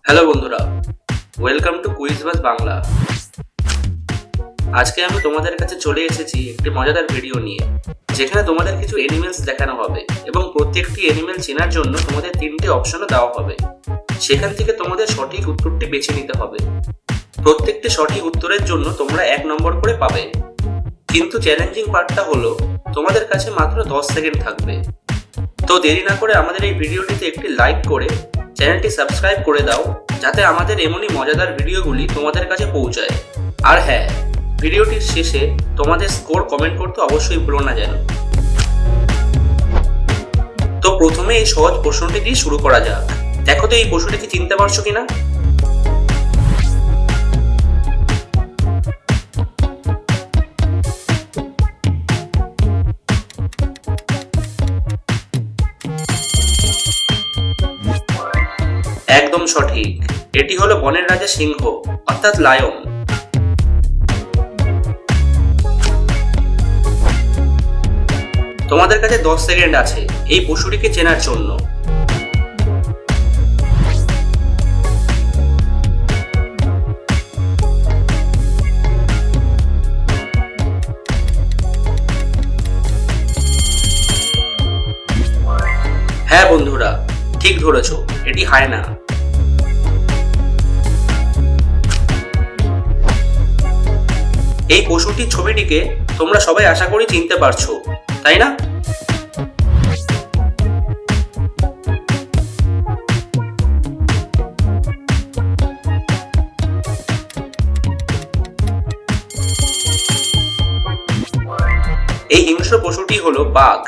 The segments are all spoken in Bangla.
হ্যালো বন্ধুরা, ওয়েলকাম টু কুইজ বাস বাংলা। আজকে আমি তোমাদের কাছে চলে এসেছি একটি মজাদার ভিডিও নিয়ে, যেখানে তোমাদের কিছু অ্যানিমেলস দেখানো হবে এবং প্রত্যেকটি অ্যানিমেল চেনার জন্য তোমাদের 3টে অপশনও দেওয়া হবে। সেখান থেকে তোমাদের সঠিক উত্তরটি বেছে নিতে হবে। প্রত্যেকটি সঠিক উত্তরের জন্য তোমরা 1 নম্বর করে পাবে। কিন্তু চ্যালেঞ্জিং পার্টটা হলো তোমাদের কাছে মাত্র 10 সেকেন্ড থাকবে। তো দেরি না করে আমাদের এই ভিডিওটিতে একটি লাইক করে চ্যানেলটি সাবস্ক্রাইব করে দাও, যাতে আমাদের এমনই মজাদার ভিডিওগুলি তোমাদের কাছে পৌঁছায়। আর হ্যাঁ, ভিডিওটির শেষে তোমাদের স্কোর কমেন্ট করতে অবশ্যই ভুলো না যেন। তো প্রথমে এই সহজ প্রশ্নটি দিয়ে শুরু করা যাক। দেখো তো এই পশুটিকে চিনতে পারছো কিনা। একদম সঠিক, এটি হলো বনের রাজা সিংহ অর্থাৎ লায়ন। তোমাদের কাছে 10 সেকেন্ড আছে এই পশুটিকে চেনার জন্য। হ্যাঁ বন্ধুরা, ঠিক ধরেছো, এটি হায়না। এই পশুটির ছবিটিকে তোমরা সবাই আশা করি চিনতে পারছো, তাই না? এই হিংস্র পশুটি হলো বাঘ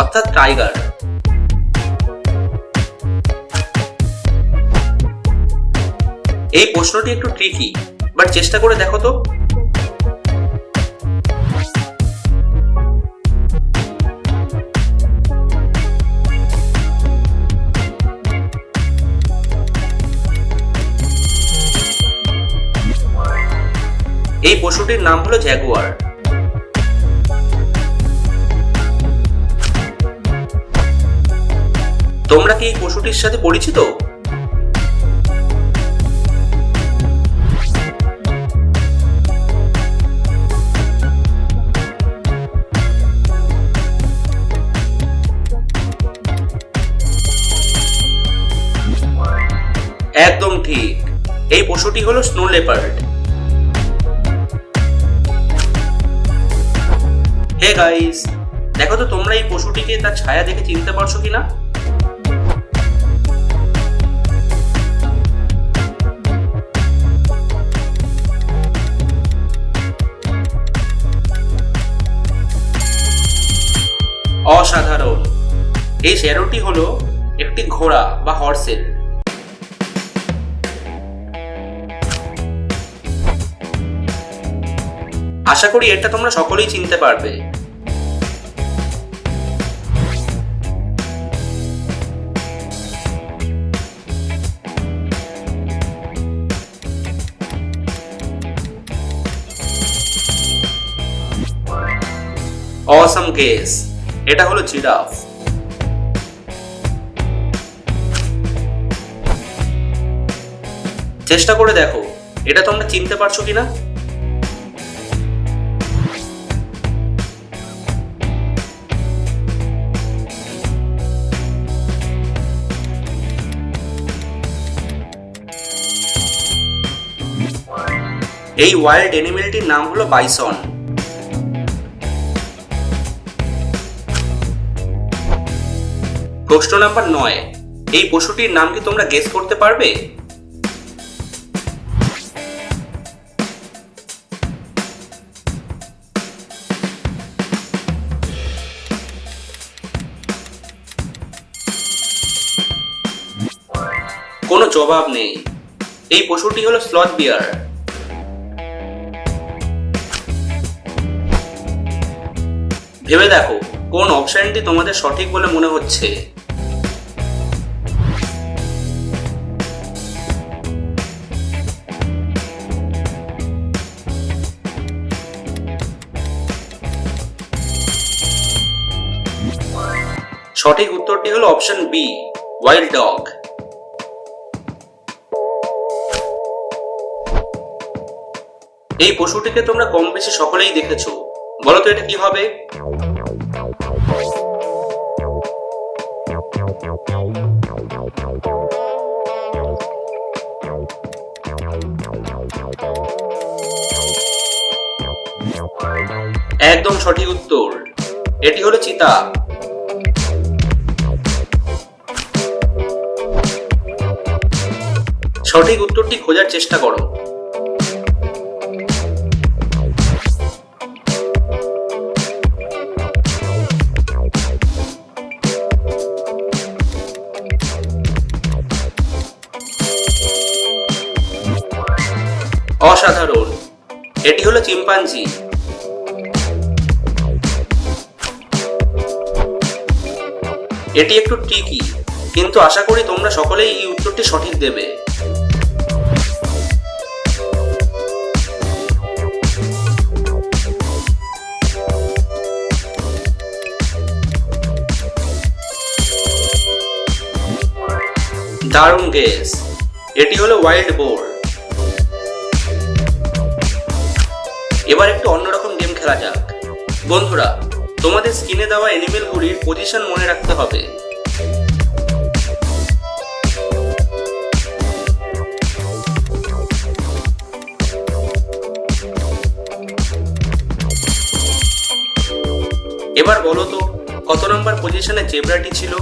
অর্থাৎ টাইগার। এই প্রশ্নটি একটু ট্রিকি, বাট চেষ্টা করে দেখো তো। এই পশুটির নাম হলো জ্যাগুয়ার। তোমরা কি এই পশুটির সাথে পরিচিত? একদম ঠিক, এই পশুটি হলো স্নো লেপার্ড। হে গাইস, দেখো তো তোমরা এই পশুটিকে তার ছায়া দেখে চিনতে পারছো কিনা। অসাধারণ, এই শ্যাডোটি হলো একটি ঘোড়া বা হর্সের। আশা করি এটা তোমরা সকলেই চিনতে পারবে। অসাম গেস, এটা হলো জিরাফ। চেষ্টা করে দেখো এটা তোমরা চিনতে পারছো কিনা। এই ওয়াইল্ড অ্যানিমেলটির নাম হলো বাইসন। প্রশ্ন নাম্বার 9, এই পশুটির নাম কি তোমরা গেস করতে পারবে? কোনো জবাব নেই, এই পশুটি হলো স্লথ বিয়ার। ভেবে দেখো কোন অপশনটি তোমাদের সঠিক বলে মনে হচ্ছে। সঠিক উত্তরটি হলো অপশন বি, ওয়াইল্ড ডগ। এই পশুটিকে তোমরা কম বেশি সকলেই দেখেছো, বলো তো এটা কি হবে? একদম সঠিক উত্তর, এটি হলো চিতা। সঠিক উত্তরটি খোঁজার চেষ্টা করো। অসাধারণ, এটি হলো চিম্পাঞ্জি। এটি একটু ট্রিকি, কিন্তু আশা করি তোমরা সকলেই এই উত্তরটি সঠিক দেবে। দারুণ গেস, এটি হলো ওয়াইল্ড বোর। এবার একটু অন্যরকম গেম খেলা যাক। বন্ধুরা, তোমাদের স্ক্রিনে দেওয়া অ্যানিমেলগুলির পজিশন মনে রাখতে হবে। এবার বলো তো কত নম্বর পজিশনে জেব্রাটি ছিল?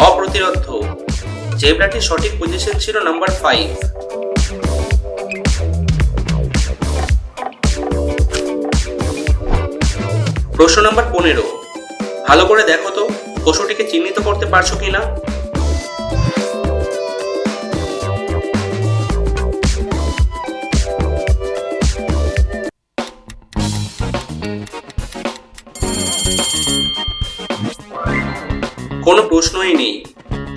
অপ্রতিরোধ্য, জেব্রাটির সঠিক পজিশন ছিল নাম্বার 5। প্রশ্ন নাম্বার 15, ভালো করে দেখো তো পশুটিকে চিহ্নিত করতে পারছো কিনা। কোনো প্রশ্নই নেই,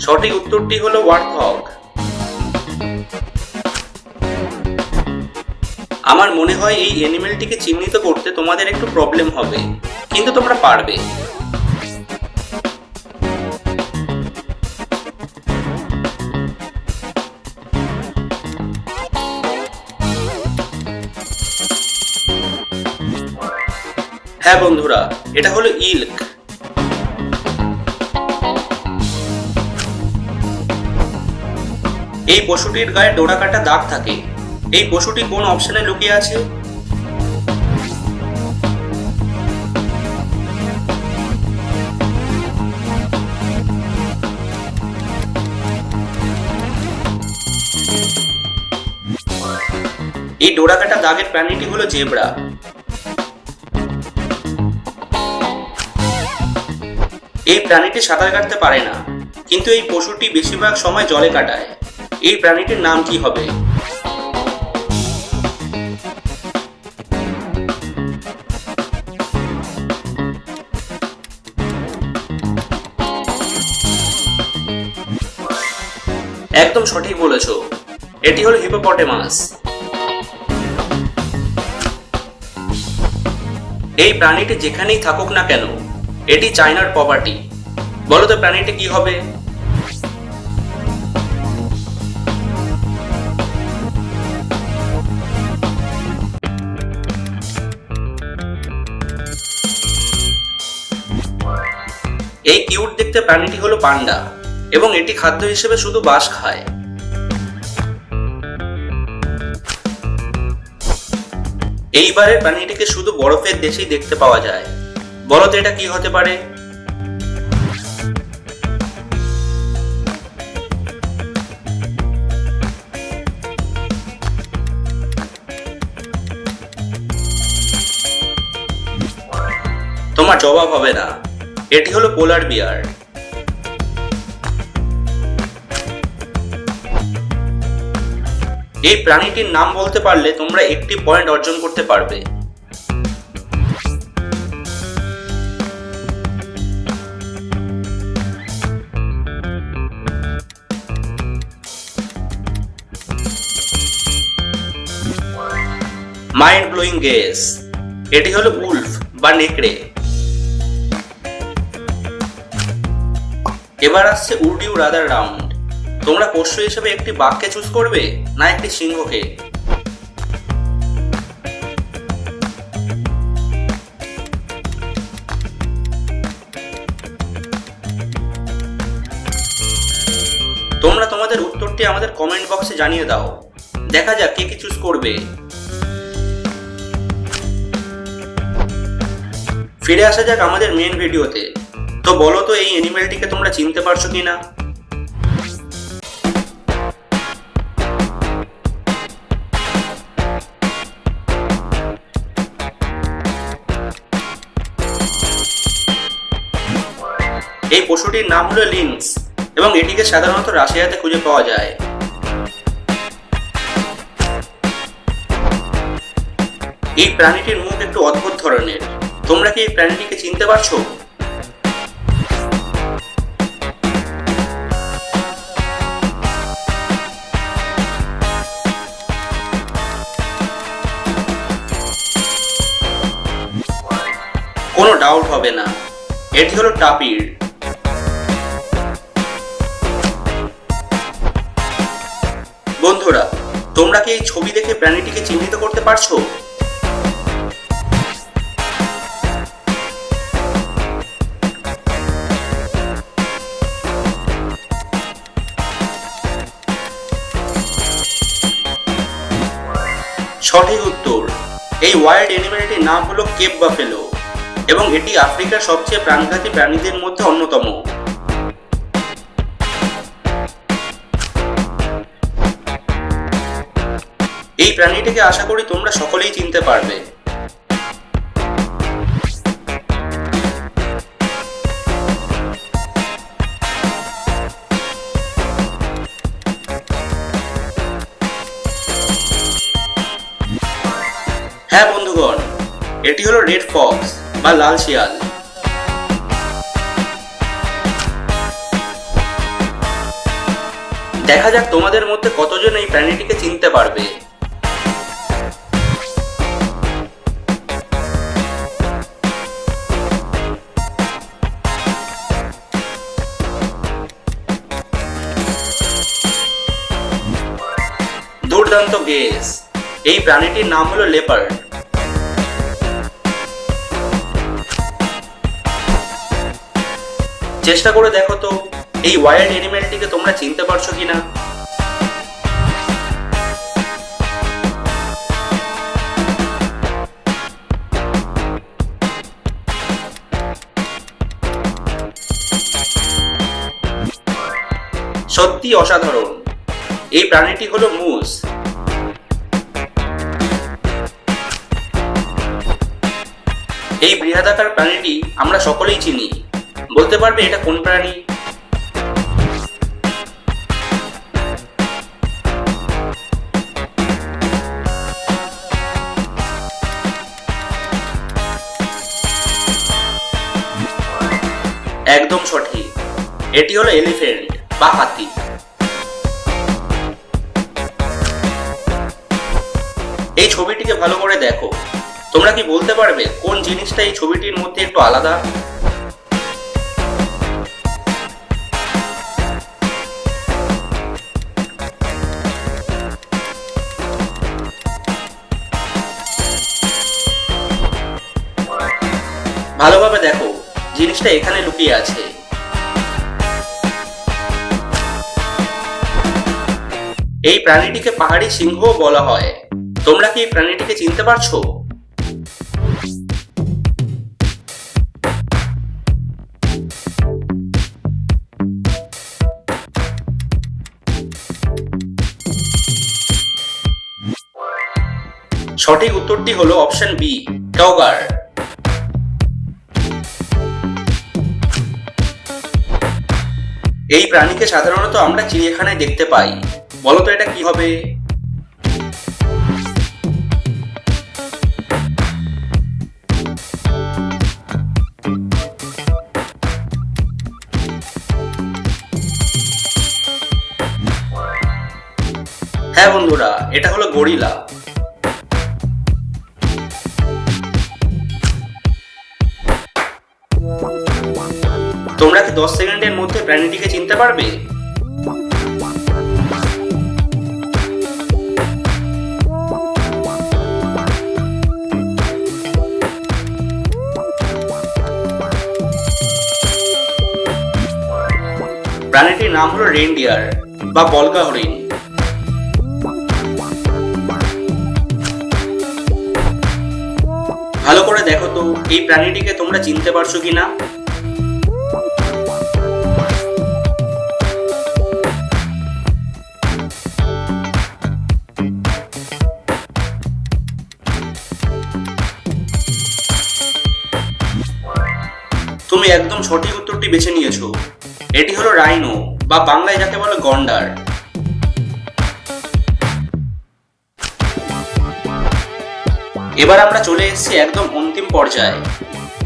সঠিক উত্তরটি হলো ওয়ার্থগ। আমার মনে হয় এই অ্যানিমেলটিকে চিহ্নিত করতে তোমাদের একটু প্রবলেম হবে, কিন্তু তোমরা পারবে। হ্যাঁ বন্ধুরা, এটা হলো ইল্ক। এই পশুটির গায়ে ডোরা কাটা দাগ থাকে। এই পশুটি কোন অপশনে লুকিয়ে আছে? এই ডোরা কাটা দাগের প্রাণীটি হলো জেব্রা। এই প্রাণীটি সাঁতার কাটতে পারে না, কিন্তু এই পশুটি বেশিরভাগ সময় জলে কাটায়। এই প্রাণীটির নাম কি হবে? একদম সঠিক বলেছো, এটি হলো হিপোপটেমাস। এই প্রাণীটি যেখানেই থাকুক না কেন, এটি চায়নার প্রপার্টি। বলো তো প্রাণীটি কি হবে? এই কিউট দেখতে প্রাণীটি হলো পান্ডা, এবং এটি খাদ্য হিসেবে শুধু বাঁশ খায়। এইবারের প্রাণীটিকে শুধু বরফের দেশেই দেখতে পাওয়া যায়। বলো তো এটা কি হতে পারে? তোমার জবাব হবে না, এটি হলো পোলার বিয়ার। এই প্রাণীটির নাম বলতে পারলে তোমরা একটি পয়েন্ট অর্জন করতে পারবে। Mind blowing guess. এটি হলো উলফ বা নেকড়ে। এবার আসছে উড ইউ রাদার রাউন্ড। তোমরা পোষ্য হিসেবে একটি বাঘকে চুজ করবে না একটি সিংহকে? তোমরা তোমাদের উত্তরটি আমাদের কমেন্ট বক্সে জানিয়ে দাও। দেখা যাক কে কি চুজ করবে। ফিরে আসা যাক আমাদের মেন ভিডিওতে। তো বলো তো এই অ্যানিমেলটিকে তোমরা চিনতে পারছো কিনা? এই পশুটির নাম হলো লিংস এবং এটিকে সাধারণত রাশিয়াতে খুঁজে পাওয়া যায়। এই প্রাণীটির মুখ একটু অদ্ভুত ধরনের। তোমরা কি এই প্রাণীটিকে চিনতে পারছো? কোনো ডাউট হবে না, এটি হলো টাপির। বন্ধুরা, তোমরা কি এই ছবি দেখে প্রাণীটিকে চিহ্নিত করতে পারছো? সঠিক উত্তর। এই ওয়াইল্ড অ্যানিমেলটির নাম হলো কেপ বাফেলো এবং এটি আফ্রিকার সবচেয়ে প্রাণঘাতী প্রাণীদের মধ্যে অন্যতম। এই প্রাণীটিকে আশা করি তোমরা সকলেই চিনতে পারবে। হ্যাঁ বন্ধুগণ, এটি হলো রেড ফক্স বা লাল শিয়াল। দেখা যাক তোমাদের মধ্যে কতজন এই প্রাণীটিকে চিনতে পারবে। দুর্দান্ত গেস। এই প্রাণীটির নাম হলো লেপার্ড। চেষ্টা করে দেখো তো এই ওয়াইল্ড অ্যানিমেলটিকে তোমরা চিনতে পারছো কিনা। সত্যি অসাধারণ। এই প্রাণীটি হলো মুস। এই বৃহদাকার প্রাণীটি আমরা সকলেই চিনি। বলতে পারবে এটা কোন প্রাণী? একদম সঠিক, এটি হলো এলিফ্যান্ট বা হাতি। এই ছবিটিকে ভালো করে দেখো। তোমরা কি বলতে পারবে কোন জিনিসটা এই ছবিটির মধ্যে একটু আলাদা? ভালোভাবে দেখো, জিনিসটা এখানে লুকিয়ে আছে। এই প্রাণীটিকে পাহাড়ি সিংহ বলা হয়। তোমরা কি এই প্রাণীটিকে চিনতে পারছো? সঠিক উত্তরটি হলো অপশন বি, টাইগার। এই প্রাণীকে সাধারণত আমরা চিড়িয়াখানায় দেখতে পাই। বলো তো এটা কি হবে? হ্যাঁ বন্ধুরা, এটা হলো গরিলা। তোমরা কি 10 সেকেন্ডের মধ্যে প্রাণীটিকে চিনতে পারবে? প্রাণীটির নাম হলো রেইনডিয়ার বা বলগা হরিণ। ভালো করে দেখো তো এই প্রাণীটিকে তোমরা চিনতে পারছো কিনা। তুমি একদম সঠিক উত্তরটি বেছে নিয়েছো। এটি হলো রাইনো বা বাংলায় যাকে বলে গন্ডার। এবার আমরা চলে এসেছি একদম অন্তিম পর্যায়ে।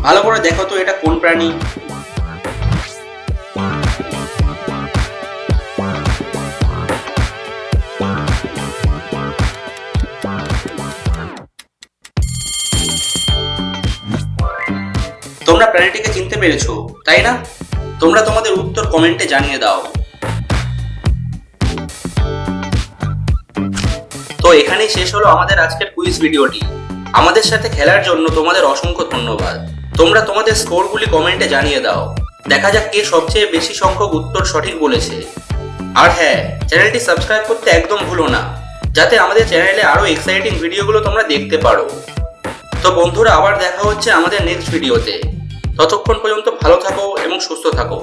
ভালো করে দেখো তো এটা কোন প্রাণী। তোমরা প্রাণীটিকে চিনতে পেরেছো, তাই না? তোমরা তোমাদের উত্তর কমেন্টে জানিয়ে দাও। তো এখানেই শেষ হলো আমাদের আজকের কুইজ ভিডিওটি। আমাদের সাথে খেলার জন্য তোমাদের অসংখ্য ধন্যবাদ। তোমরা তোমাদের স্কোরগুলি কমেন্টে জানিয়ে দাও। দেখা যাক কে সবচেয়ে বেশি সংখ্যক উত্তর সঠিক বলেছে। আর হ্যাঁ, চ্যানেলটি সাবস্ক্রাইব করতে একদম ভুলো না, যাতে আমাদের চ্যানেলে আরো এক্সাইটিং ভিডিওগুলো তোমরা দেখতে পারো। তো বন্ধুরা, আবার দেখা হচ্ছে আমাদের নেক্সট ভিডিওতে। ততক্ষণ পর্যন্ত ভালো থাকো এবং সুস্থ থাকো।